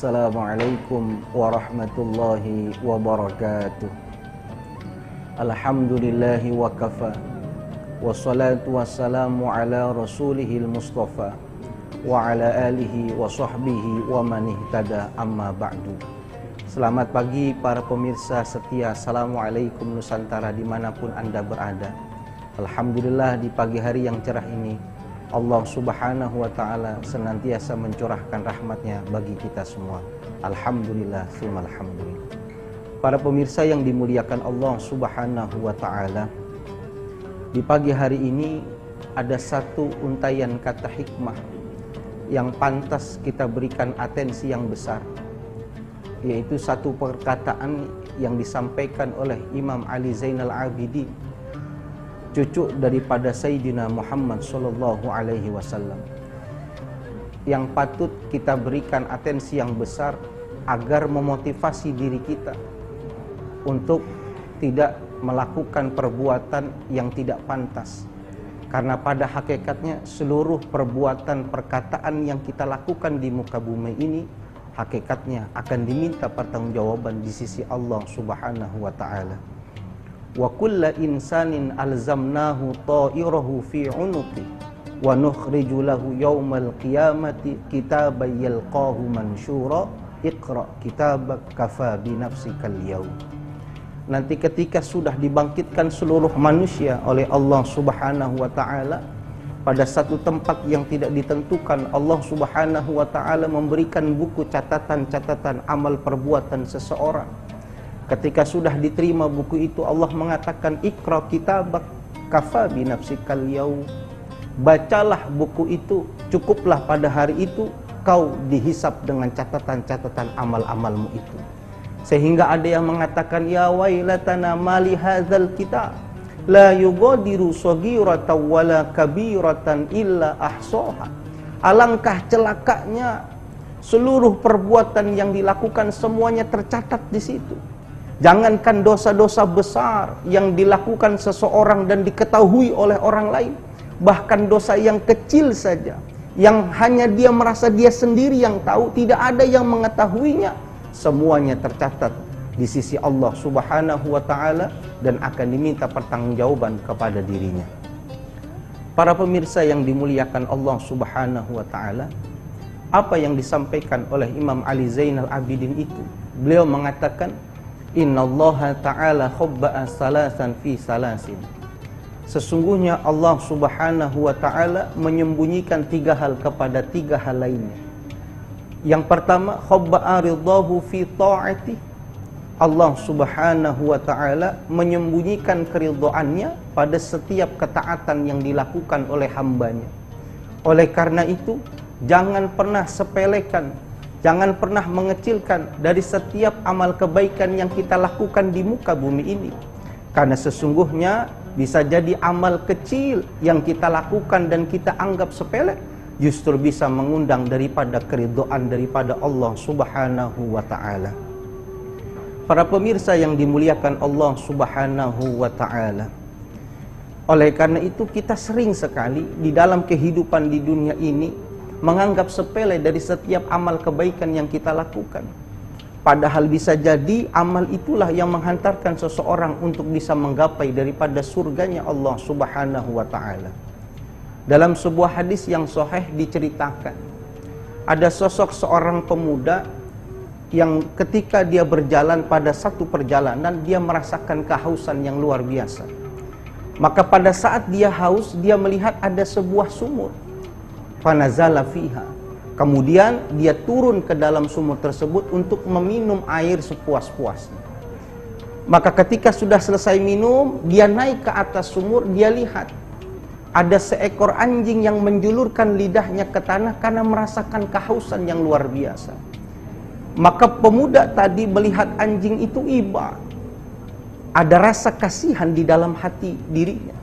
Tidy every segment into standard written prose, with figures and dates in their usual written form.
Assalamualaikum warahmatullahi wabarakatuh. Alhamdulillahi wa kafa. Wassalatu wassalamu ala rasulihil mustafa wa ala alihi wa sahbihi wa man ihtada amma ba'du. Selamat pagi para pemirsa setia. Assalamualaikum Nusantara dimanapun Anda berada. Alhamdulillah di pagi hari yang cerah ini Allah subhanahu wa ta'ala senantiasa mencurahkan rahmatnya bagi kita semua. Alhamdulillah, summa alhamdulillah. Para pemirsa yang dimuliakan Allah subhanahu wa ta'ala, di pagi hari ini ada satu untayan kata hikmah yang pantas kita berikan atensi yang besar, yaitu satu perkataan yang disampaikan oleh Imam Ali Zainal Abidin, cucu daripada Sayyidina Muhammad sallallahu alaihi wasallam, yang patut kita berikan atensi yang besar agar memotivasi diri kita untuk tidak melakukan perbuatan yang tidak pantas. Karena pada hakikatnya seluruh perbuatan perkataan yang kita lakukan di muka bumi ini hakikatnya akan diminta pertanggungjawaban di sisi Allah subhanahu wa ta'ala. Wa kulla insanin alzamnahu ta'irahu fi 'unuqi wa nukhriju lahu yaumal qiyamati kitaban yalqahu mansyura iqra kitabak kafa bi nafsikal yaum. Nanti ketika sudah dibangkitkan seluruh manusia oleh Allah subhanahu wa ta'ala pada satu tempat yang tidak ditentukan, Allah subhanahu wa ta'ala memberikan buku catatan-catatan amal perbuatan seseorang. Ketika sudah diterima buku itu, Allah mengatakan ikra kitabak kafa bi nafsikal yaum. Bacalah buku itu, cukuplah pada hari itu kau dihisap dengan catatan-catatan amal-amalmu itu. Sehingga ada yang mengatakan ya wailatana mali hadzal kitab la yughadiru shaghiratan wala kabiratan illa ahsaha. Alangkah celakanya, seluruh perbuatan yang dilakukan semuanya tercatat di situ. Jangankan dosa-dosa besar yang dilakukan seseorang dan diketahui oleh orang lain, bahkan dosa yang kecil saja, yang hanya dia merasa dia sendiri yang tahu, tidak ada yang mengetahuinya, semuanya tercatat di sisi Allah subhanahu wa ta'ala dan akan diminta pertanggungjawaban kepada dirinya. Para pemirsa yang dimuliakan Allah subhanahu wa ta'ala, apa yang disampaikan oleh Imam Ali Zainal Abidin itu? Beliau mengatakan, innallaha ta'ala khobba'a salasan fi salasin. Sesungguhnya Allah subhanahu wa ta'ala menyembunyikan tiga hal kepada tiga hal lainnya. Yang pertama, khobba'a ridahu fi ta'ati. Allah subhanahu wa ta'ala menyembunyikan keridhaannya pada setiap ketaatan yang dilakukan oleh hambanya. Oleh karena itu, jangan pernah sepelekan, jangan pernah mengecilkan dari setiap amal kebaikan yang kita lakukan di muka bumi ini. Karena sesungguhnya bisa jadi amal kecil yang kita lakukan dan kita anggap sepele, justru bisa mengundang daripada keridhaan daripada Allah subhanahu wa ta'ala. Para pemirsa yang dimuliakan Allah subhanahu wa ta'ala, oleh karena itu kita sering sekali di dalam kehidupan di dunia ini menganggap sepele dari setiap amal kebaikan yang kita lakukan. Padahal bisa jadi amal itulah yang menghantarkan seseorang untuk bisa menggapai daripada surganya Allah subhanahu wa ta'ala. Dalam sebuah hadis yang sahih diceritakan, ada sosok seorang pemuda yang ketika dia berjalan pada satu perjalanan, dia merasakan kehausan yang luar biasa. Maka pada saat dia haus, dia melihat ada sebuah sumur. Fanazala fiha. Kemudian dia turun ke dalam sumur tersebut untuk meminum air sepuas-puasnya. Maka ketika sudah selesai minum, dia naik ke atas sumur, dia lihat ada seekor anjing yang menjulurkan lidahnya ke tanah karena merasakan kehausan yang luar biasa. Maka pemuda tadi melihat anjing itu iba. Ada rasa kasihan di dalam hati dirinya,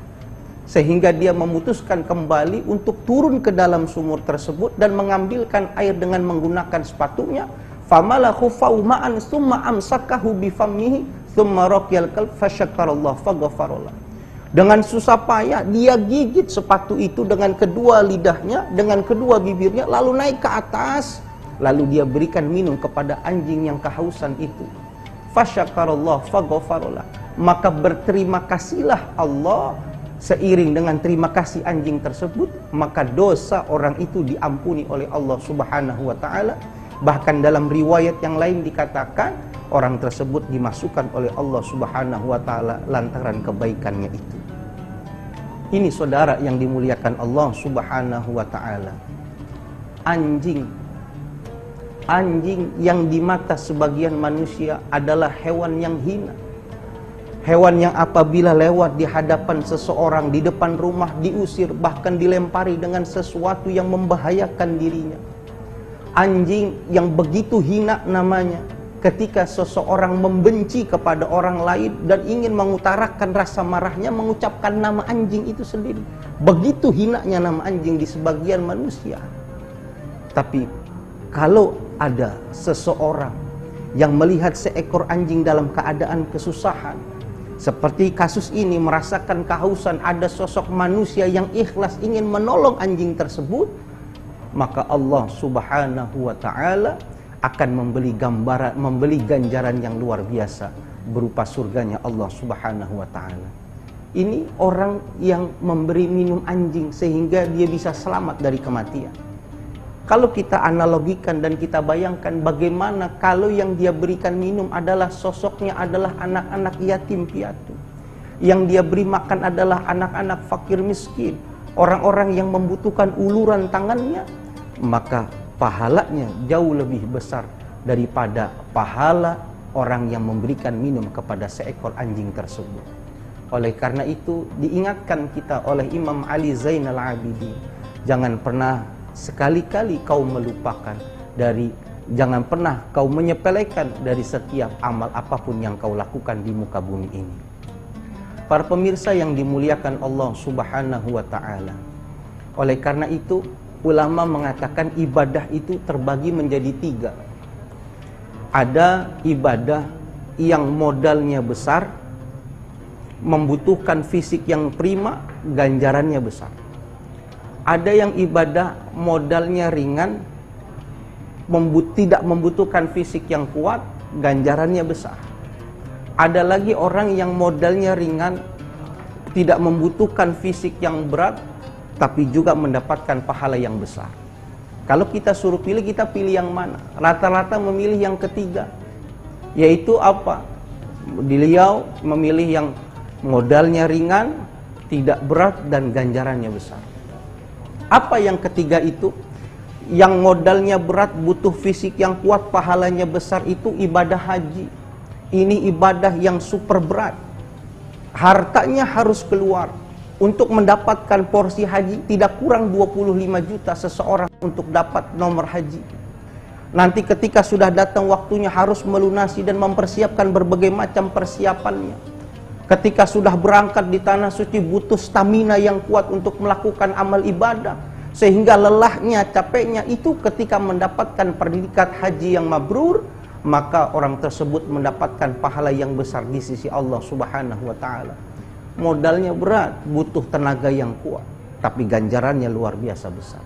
sehingga dia memutuskan kembali untuk turun ke dalam sumur tersebut dan mengambilkan air dengan menggunakan sepatunya. Famalahu fauma'an summa amsakahu bifamihi summa raqyal kalb fasyakarallah faghfarallah. Dengan susah payah dia gigit sepatu itu dengan kedua lidahnya, dengan kedua bibirnya, lalu naik ke atas, lalu dia berikan minum kepada anjing yang kehausan itu. Fasyakarallah faghfarolah, maka berterima kasihlah Allah. Seiring dengan terima kasih anjing tersebut, maka dosa orang itu diampuni oleh Allah Subhanahu wa ta'ala. Bahkan dalam riwayat yang lain dikatakan orang tersebut dimasukkan oleh Allah Subhanahu wa ta'ala lantaran kebaikannya itu. Ini saudara yang dimuliakan Allah Subhanahu wa ta'ala. Anjing yang di mata sebagian manusia adalah hewan yang hina. Hewan yang apabila lewat di hadapan seseorang di depan rumah diusir, bahkan dilempari dengan sesuatu yang membahayakan dirinya. Anjing yang begitu hina namanya ketika seseorang membenci kepada orang lain dan ingin mengutarakan rasa marahnya mengucapkan nama anjing itu sendiri. Begitu hinanya nama anjing di sebagian manusia. Tapi kalau ada seseorang yang melihat seekor anjing dalam keadaan kesusahan, seperti kasus ini, merasakan kehausan, ada sosok manusia yang ikhlas ingin menolong anjing tersebut, maka Allah Subhanahu wa ta'ala akan membeli ganjaran yang luar biasa berupa surganya Allah Subhanahu wa ta'ala. Ini orang yang memberi minum anjing sehingga dia bisa selamat dari kematian. Kalau kita analogikan dan kita bayangkan bagaimana kalau yang dia berikan minum adalah sosoknya adalah anak-anak yatim piatu. Yang dia beri makan adalah anak-anak fakir miskin, orang-orang yang membutuhkan uluran tangannya, maka pahalanya jauh lebih besar daripada pahala orang yang memberikan minum kepada seekor anjing tersebut. Oleh karena itu diingatkan kita oleh Imam Ali Zainal Abidin, jangan pernah sekali-kali kau melupakan jangan pernah kau menyepelekan dari setiap amal apapun yang kau lakukan di muka bumi ini. Para pemirsa yang dimuliakan Allah Subhanahu wa ta'ala, oleh karena itu ulama mengatakan ibadah itu terbagi menjadi 3. Ada ibadah yang modalnya besar, membutuhkan fisik yang prima, ganjarannya besar. Ada yang ibadah modalnya ringan, tidak membutuhkan fisik yang kuat, ganjarannya besar. Ada lagi orang yang modalnya ringan, tidak membutuhkan fisik yang berat, tapi juga mendapatkan pahala yang besar. Kalau kita suruh pilih, kita pilih yang mana? Rata-rata memilih yang ketiga, yaitu apa? Beliau memilih yang modalnya ringan, tidak berat, dan ganjarannya besar. Apa yang ketiga itu? Yang modalnya berat, butuh fisik yang kuat, pahalanya besar, itu ibadah haji. Ini ibadah yang super berat. Hartanya harus keluar. Untuk mendapatkan porsi haji tidak kurang 25 juta seseorang untuk dapat nomor haji. Nanti ketika sudah datang waktunya harus melunasi dan mempersiapkan berbagai macam persiapannya. Ketika sudah berangkat di tanah suci butuh stamina yang kuat untuk melakukan amal ibadah, sehingga lelahnya, capeknya itu ketika mendapatkan predikat haji yang mabrur, maka orang tersebut mendapatkan pahala yang besar di sisi Allah Subhanahu wa ta'ala. Modalnya berat, butuh tenaga yang kuat, tapi ganjarannya luar biasa besar.